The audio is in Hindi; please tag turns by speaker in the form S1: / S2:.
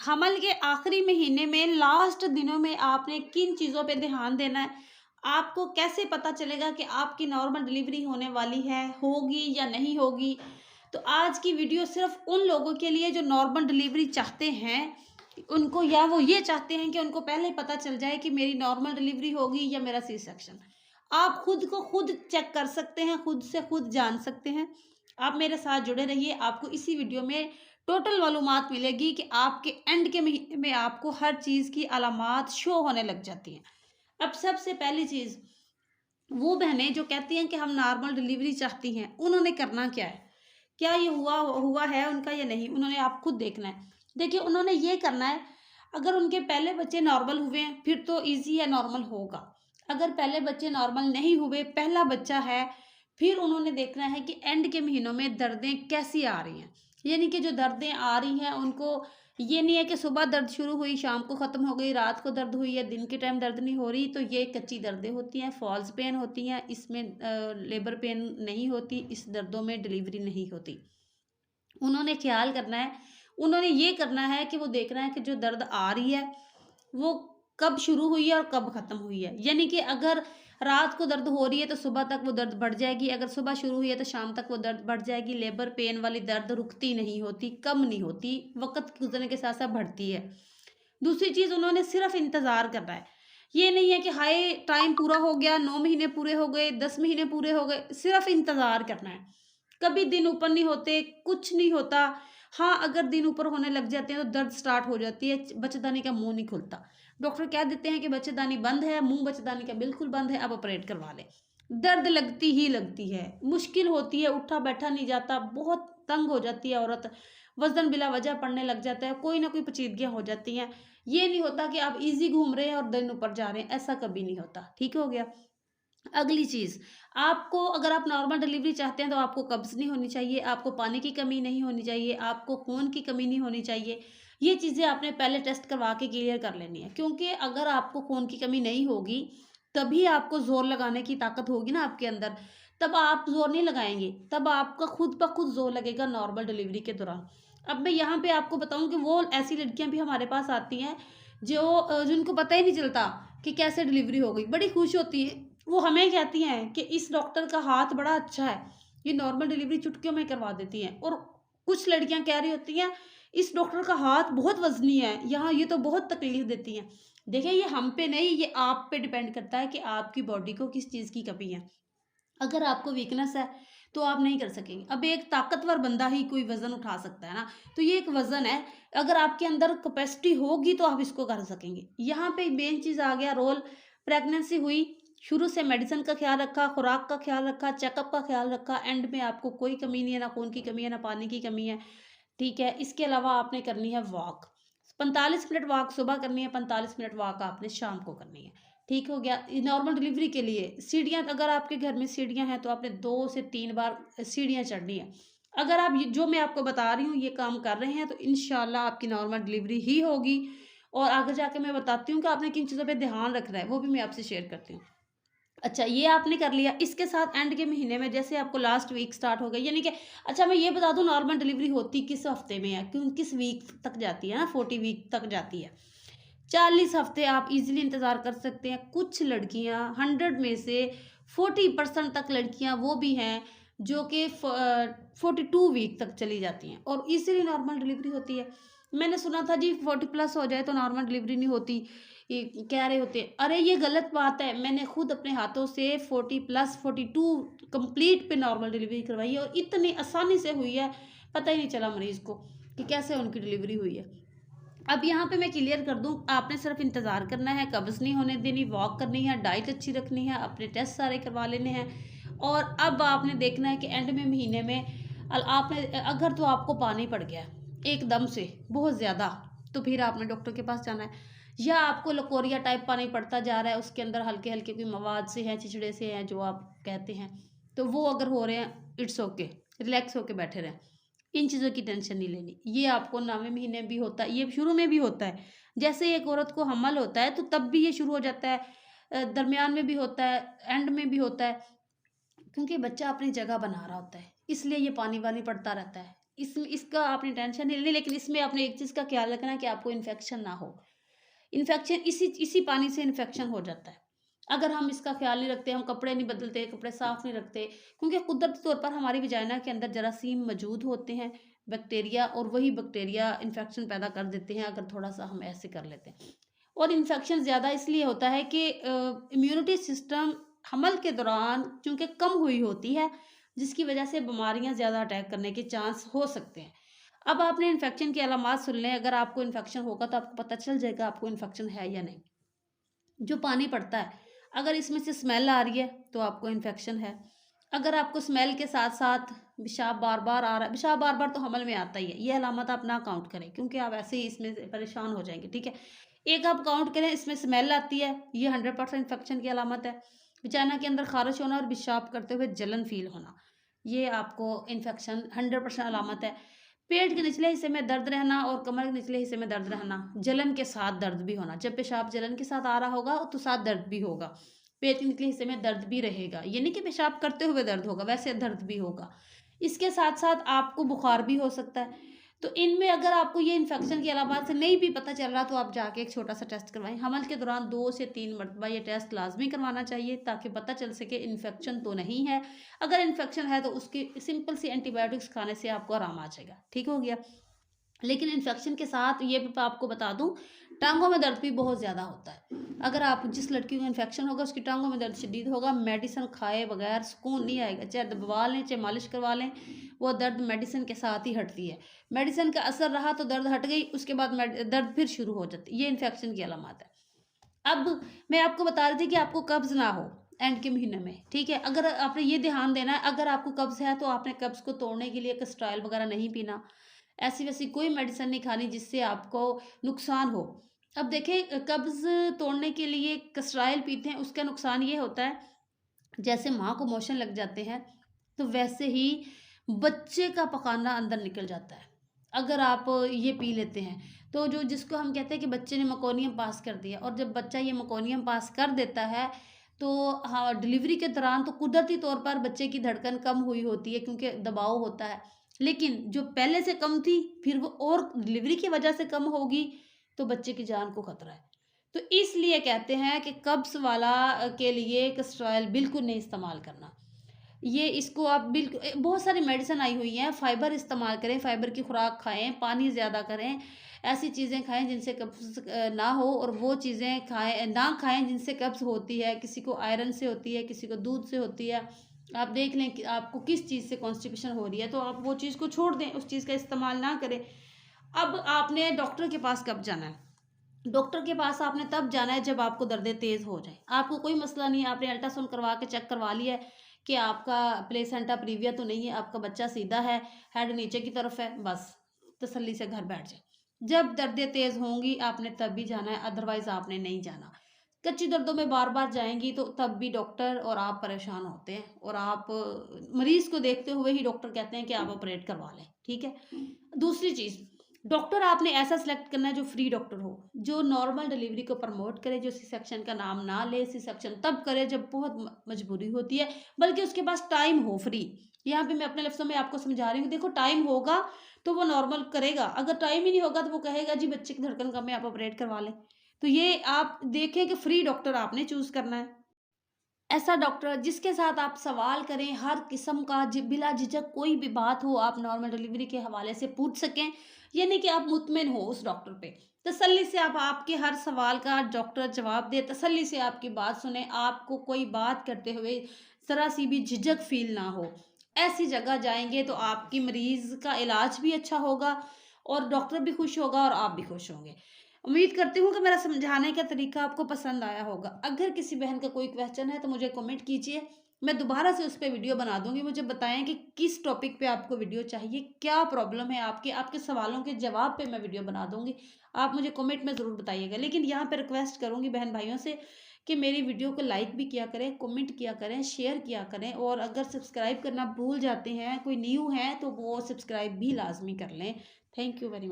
S1: हमल के आखिरी महीने में लास्ट दिनों में आपने किन चीज़ों पे ध्यान देना है? आपको कैसे पता चलेगा कि आपकी नॉर्मल डिलीवरी होने वाली है, होगी या नहीं होगी? तो आज की वीडियो सिर्फ़ उन लोगों के लिए जो नॉर्मल डिलीवरी चाहते हैं, उनको या वो ये चाहते हैं कि उनको पहले ही पता चल जाए कि मेरी नॉर्मल डिलीवरी होगी या मेरा सी सेक्शन। आप खुद को खुद चेक कर सकते हैं, खुद से खुद जान सकते हैं। आप मेरे साथ जुड़े रहिए, आपको इसी वीडियो में टोटल मालूमात मिलेगी कि आपके एंड के महीने में आपको हर चीज़ की अलामात शो होने लग जाती हैं। अब सबसे पहली चीज़, वो बहनें जो कहती हैं कि हम नॉर्मल डिलीवरी चाहती हैं, उन्होंने करना क्या है? क्या ये हुआ हुआ है उनका या नहीं? उन्होंने आप खुद देखना है। देखिए, उन्होंने ये करना है, अगर उनके पहले बच्चे नॉर्मल हुए हैं, फिर तो ईज़ी है, नॉर्मल होगा। अगर पहले बच्चे नॉर्मल नहीं हुए, पहला बच्चा है, फिर उन्होंने देखना है कि एंड के महीनों में दर्दें कैसी आ रही हैं। यानी कि जो दर्दें आ रही हैं, उनको ये नहीं है कि सुबह दर्द शुरू हुई, शाम को ख़त्म हो गई, रात को दर्द हुई या दिन के टाइम दर्द नहीं हो रही, तो ये कच्ची दर्दें होती हैं, फॉल्स पेन होती हैं। इसमें लेबर पेन नहीं होती, इस दर्दों में डिलीवरी नहीं होती। उन्होंने ख़्याल करना है, उन्होंने ये करना है कि वो देखना है कि जो दर्द आ रही है, वो कब शुरू हुई है और कब ख़त्म हुई है। यानी कि अगर रात को दर्द हो रही है तो सुबह तक वो दर्द बढ़ जाएगी, अगर सुबह शुरू हुई है तो शाम तक वो दर्द बढ़ जाएगी। लेबर पेन वाली दर्द रुकती नहीं होती, कम नहीं होती, वक़्त गुज़रने के साथ-साथ बढ़ती है। दूसरी चीज़, उन्होंने सिर्फ़ इंतज़ार करना है। ये नहीं है कि हाय टाइम पूरा हो गया, 9 महीने पूरे हो गए, 10 महीने पूरे हो गए, सिर्फ़ इंतज़ार करना है। कभी दिन ऊपर नहीं होते, कुछ नहीं होता। हाँ, अगर दिन ऊपर होने लग जाते हैं तो दर्द स्टार्ट हो जाती है, बच्चेदानी का मुँह नहीं खुलता। डॉक्टर कह देते हैं कि बच्चेदानी बंद है, मुँह बच्चेदानी का बिल्कुल बंद है, अब ऑपरेट करवा लें। दर्द लगती ही लगती है, मुश्किल होती है, उठा-बैठा नहीं जाता, बहुत तंग हो जाती है औरत, वज़न बिला वजह पड़ने लग जाता है, कोई ना कोई पेचीदगियाँ हो जाती हैं। ये नहीं होता कि आप ईज़ी घूम रहे हैं और दिन ऊपर जा रहे हैं, ऐसा कभी नहीं होता। ठीक हो गया? अगली चीज़, आपको अगर आप नॉर्मल डिलीवरी चाहते हैं तो आपको कब्ज़ नहीं होनी चाहिए, आपको पानी की कमी नहीं होनी चाहिए, आपको खून की कमी नहीं होनी चाहिए। ये चीज़ें आपने पहले टेस्ट करवा के क्लियर कर लेनी है, क्योंकि अगर आपको खून की कमी नहीं होगी, तभी आपको ज़ोर लगाने की ताकत होगी ना आपके अंदर, तब आप ज़ोर नहीं लगाएँगे, तब आपका खुद ब खुद ज़ोर लगेगा नॉर्मल डिलीवरी के दौरान। अब मैं यहाँ पे आपको बताऊँ कि वो ऐसी लड़कियाँ भी हमारे पास आती हैं, जो जिनको पता ही नहीं चलता कि कैसे डिलीवरी हो गई, बड़ी खुश होती है। वो हमें कहती हैं कि इस डॉक्टर का हाथ बड़ा अच्छा है, ये नॉर्मल डिलीवरी चुटकियों में करवा देती हैं। और कुछ लड़कियां कह रही होती हैं, इस डॉक्टर का हाथ बहुत वजनी है, यहाँ ये तो बहुत तकलीफ देती हैं। देखिए, ये हम पे नहीं, ये आप पे डिपेंड करता है कि आपकी बॉडी को किस चीज़ की कमी है। अगर आपको वीकनेस है तो आप नहीं कर सकेंगे। अब एक ताकतवर बंदा ही कोई वज़न उठा सकता है ना, तो ये एक वज़न है, अगर आपके अंदर कैपेसिटी होगी तो आप इसको कर सकेंगे। यहाँ पे मेन चीज़ आ गया रोल, प्रेगनेंसी हुई, शुरू से मेडिसिन का ख़्याल रखा, खुराक का ख़्याल रखा, चेकअप का ख़्याल रखा, एंड में आपको कोई कमी नहीं है, ना खून की कमी है, ना पानी की कमी है, ठीक है? इसके अलावा आपने करनी है वॉक, 45 मिनट वॉक सुबह करनी है, 45 मिनट वॉक आपने शाम को करनी है। ठीक हो गया? ये नॉर्मल डिलीवरी के लिए सीढ़ियाँ, अगर आपके घर में सीढ़ियाँ हैं तो आपने 2 से 3 बार सीढ़ियाँ चढ़नी है। अगर आप ये जो मैं आपको बता रही हूँ ये काम कर रहे हैं तो इंशाल्लाह आपकी नॉर्मल डिलीवरी ही होगी। और आगे जाके मैं बताती हूँ कि आपने किन चीज़ों पे ध्यान रखना है, वो भी मैं आपसे शेयर करती हूँ। अच्छा, ये आपने कर लिया, इसके साथ एंड के महीने में जैसे आपको लास्ट वीक स्टार्ट हो गई, यानी कि अच्छा मैं ये बता दूँ नॉर्मल डिलीवरी होती किस हफ्ते में है, क्यों किस वीक तक जाती है ना, 40 वीक तक जाती है। 40 हफ्ते आप इज़िली इंतज़ार कर सकते हैं। कुछ लड़कियाँ 100 में से 40% तक लड़कियाँ वो भी हैं जो कि 42 वीक तक चली जाती हैं और इज़िली नॉर्मल डिलीवरी होती है। मैंने सुना था जी 40 प्लस हो जाए तो नॉर्मल डिलीवरी नहीं होती, ये कह रहे होते हैं। अरे ये गलत बात है, मैंने खुद अपने हाथों से 40 प्लस 42 कंप्लीट पे नॉर्मल डिलीवरी करवाई है और इतनी आसानी से हुई है, पता ही नहीं चला मरीज़ को कि कैसे उनकी डिलीवरी हुई है। अब यहाँ पे मैं क्लियर कर दूँ, आपने सिर्फ इंतज़ार करना है, कब्ज़ नहीं होने देनी, वॉक करनी है, डाइट अच्छी रखनी है, अपने टेस्ट सारे करवा लेने हैं। और अब आपने देखना है कि एंड में महीने में आपने अगर तो आपको पानी पड़ गया है एकदम से बहुत ज़्यादा, तो फिर आपने डॉक्टर के पास जाना है। या आपको लकोरिया टाइप पानी पड़ता जा रहा है, उसके अंदर हल्के हल्के कोई मवाद से हैं, चिचड़े से हैं जो आप कहते हैं, तो वो अगर हो रहे हैं, इट्स ओके, रिलैक्स होके बैठे रहें, इन चीज़ों की टेंशन नहीं लेनी। ये आपको 9वें महीने भी होता है, ये शुरू में भी होता है। जैसे एक औरत को हमल होता है तो तब भी ये शुरू हो जाता है, दरमियान में भी होता है, एंड में भी होता है, क्योंकि बच्चा अपनी जगह बना रहा होता है, इसलिए ये पानी वानी पड़ता रहता है। इसका आपने टेंशन नहीं लेनी, लेकिन इसमें आपने एक चीज़ का ख्याल रखना है कि आपको इन्फेक्शन ना हो। इन्फेक्शन इसी इसी पानी से इन्फेक्शन हो जाता है। अगर हम इसका ख्याल नहीं रखते, हम कपड़े नहीं बदलते, कपड़े साफ नहीं रखते, क्योंकि कुदरती तौर पर हमारी वजाइना के अंदर जरासीम मौजूद होते हैं, बैक्टीरिया, और वही बैक्टीरिया इन्फेक्शन पैदा कर देते हैं अगर थोड़ा-सा हम ऐसे कर लेते हैं। और इन्फेक्शन ज़्यादा इसलिए होता है कि इम्यूनिटी सिस्टम हमल के दौरान चूँकि कम हुई होती है, जिसकी वजह से बीमारियाँ ज़्यादा अटैक करने के चांस हो सकते हैं। अब आपने इन्फेक्शन की अलामात सुन लें, अगर आपको इन्फेक्शन होगा तो आपको पता चल जाएगा आपको इन्फेक्शन है या नहीं। जो पानी पड़ता है, अगर इसमें से स्मेल आ रही है तो आपको इन्फेक्शन है। अगर आपको स्मेल के साथ-साथ पेशाब बार-बार आ रहा है, पेशाब बार-बार तो हमल में आता ही है, ये अलामत आप ना काउंट करें क्योंकि आप ऐसे ही इसमें से परेशान हो जाएँगे, ठीक है? एक आप काउंट करें, इसमें स्मेल आती है, ये 100% इन्फेक्शन की अलामत है। वजाइना के अंदर ख़ारिश होना और पेशाब करते हुए जलन फ़ील होना, ये आपको इन्फेक्शन 100% अलामत है। पेट के निचले हिस्से में दर्द रहना और कमर के निचले हिस्से में दर्द रहना, जलन के साथ दर्द भी होना। जब पेशाब जलन के साथ आ रहा होगा तो साथ दर्द भी होगा। पेट के निचले हिस्से में दर्द भी रहेगा। ये नहीं कि पेशाब करते हुए दर्द होगा, वैसे दर्द भी होगा। इसके साथ-साथ आपको बुखार भी हो सकता है। तो इनमें अगर आपको ये इन्फेक्शन की अलामत से नहीं भी पता चल रहा तो आप जाके एक छोटा-सा टेस्ट करवाएँ। हमल के दौरान 2 से 3 मरतबा ये टेस्ट लाज़मी करवाना चाहिए ताकि पता चल सके इन्फेक्शन तो नहीं है। अगर इन्फेक्शन है तो उसकी सिंपल सी एंटीबायोटिक्स खाने से आपको आराम आ जाएगा। ठीक हो गया? लेकिन इन्फेक्शन के साथ ये भी आपको बता दूँ, टाँगों में दर्द भी बहुत ज़्यादा होता है। अगर आप जिस लड़की को इन्फेक्शन होगा उसकी टाँगों में दर्द शदीद होगा, मेडिसिन खाए बगैर सुकून नहीं आएगा। चाहे दबवा लें, चाहे मालिश करवा लें, वो दर्द मेडिसिन के साथ ही हटती है। मेडिसिन का असर रहा तो दर्द हट गई, उसके बाद दर्द फिर शुरू हो जाती है। ये इन्फेक्शन की अलामत है। अब मैं आपको बता रही थी कि आपको कब्ज़ ना हो एंड के महीने में, ठीक है? अगर आपने ये ध्यान देना है, अगर आपको कब्ज़ है तो आपने कब्ज़ को तोड़ने के लिए कैस्ट्रॉल वगैरह नहीं पीना। ऐसी-वैसी कोई मेडिसिन नहीं खानी जिससे आपको नुकसान हो। अब देखिए, कब्ज़ तोड़ने के लिए कैस्ट्रॉल पीते हैं, उसका नुकसान ये होता है, जैसे माँ को मोशन लग जाते हैं, तो वैसे ही बच्चे का पखाना अंदर निकल जाता है। अगर आप ये पी लेते हैं, तो जो जिसको हम कहते हैं कि बच्चे ने मेकोनियम पास कर दिया, और जब बच्चा ये मेकोनियम पास कर देता है, तो हाँ, डिलीवरी के दौरान तो कुदरती तौर पर बच्चे की धड़कन कम हुई होती है क्योंकि दबाव होता है। लेकिन जो पहले से कम थी, फिर वो और डिलीवरी की वजह से कम होगी, तो बच्चे की जान को खतरा है। तो इसलिए कहते हैं कि कब्ज़ वाला के लिए कैस्ट्रॉल बिल्कुल नहीं इस्तेमाल करना। ये इसको आप बहुत सारी मेडिसिन आई हुई हैं, फाइबर इस्तेमाल करें, फाइबर की खुराक खाएँ, पानी ज़्यादा करें, ऐसी चीज़ें खाएँ जिनसे कब्ज़ ना हो, और वो चीज़ें खाएँ ना खाएँ जिनसे कब्ज़ होती है। किसी को आयरन से होती है, किसी को दूध से होती है। आप देख लें कि आपको किस चीज़ से कॉन्स्टिपेशन हो रही है, तो आप वो चीज़ को छोड़ दें, उस चीज़ का इस्तेमाल ना करें। अब आपने डॉक्टर के पास कब जाना है? डॉक्टर के पास आपने तब जाना है जब आपको दर्दें तेज़ हो जाएँ। आपको कोई मसला नहीं है, आपने अल्ट्रासाउंड करवा के चेक करवा लिया है कि आपका प्लेसेंटा प्रीविया तो नहीं है, आपका बच्चा सीधा है, हेड नीचे की तरफ है, बस तसल्ली से घर बैठ जाएँ। जब दर्दें तेज़ होंगी आपने तब भी जाना है, अदरवाइज़ आपने नहीं जाना। कच्ची दर्दों में बार-बार जाएँगी तो तब भी डॉक्टर और आप परेशान होते हैं, और आप मरीज़ को देखते हुए ही डॉक्टर कहते हैं कि आप ऑपरेट करवा लें, ठीक है? दूसरी चीज़, डॉक्टर आपने ऐसा सिलेक्ट करना है जो फ्री डॉक्टर हो, जो नॉर्मल डिलीवरी को प्रमोट करे, जो सी सेक्शन का नाम ना ले, सी सेक्शन तब करे जब बहुत मजबूरी होती है, बल्कि उसके पास टाइम हो फ्री। यहाँ पे मैं अपने लफ्ज़ों में आपको समझा रही हूँ, देखो टाइम होगा तो वो नॉर्मल करेगा, अगर टाइम ही नहीं होगा तो वो कहेगा जी बच्चे की धड़कन कम है, आप ऑपरेट करवा लें। तो ये आप देखें कि फ्री डॉक्टर आपने चूज़ करना है। ऐसा डॉक्टर जिसके साथ आप सवाल करें, हर किस्म का बिला झिझक कोई भी बात हो आप नॉर्मल डिलीवरी के हवाले से पूछ सकें, ये नहीं कि आप मुतमिन हो उस डॉक्टर पे। तसल्ली से आप आपके हर सवाल का डॉक्टर जवाब दे, तसल्ली से आपकी बात सुने, आपको कोई बात करते हुए ज़रा सी भी झिझक फील ना हो। ऐसी जगह जाएंगे तो आपकी मरीज़ का इलाज भी अच्छा होगा, और डॉक्टर भी खुश होगा और आप भी खुश होंगे। उम्मीद करती हूँ कि मेरा समझाने का तरीका आपको पसंद आया होगा। अगर किसी बहन का कोई क्वेश्चन है तो मुझे कमेंट कीजिए। मैं दोबारा से उस पे वीडियो बना दूँगी। मुझे बताएँ कि किस टॉपिक पे आपको वीडियो चाहिए, क्या प्रॉब्लम है आपकी? आपके सवालों के जवाब पे मैं वीडियो बना दूँगी। आप मुझे कमेंट में ज़रूर बताइएगा। लेकिन यहाँ पे रिक्वेस्ट करूँगी बहन-भाइयों से कि मेरी वीडियो को लाइक भी किया करें, कमेंट किया करें, शेयर किया करें, और अगर सब्सक्राइब करना भूल जाते हैं, कोई न्यू है तो वो सब्सक्राइब भी लाज़मी कर लें। Thank you very much.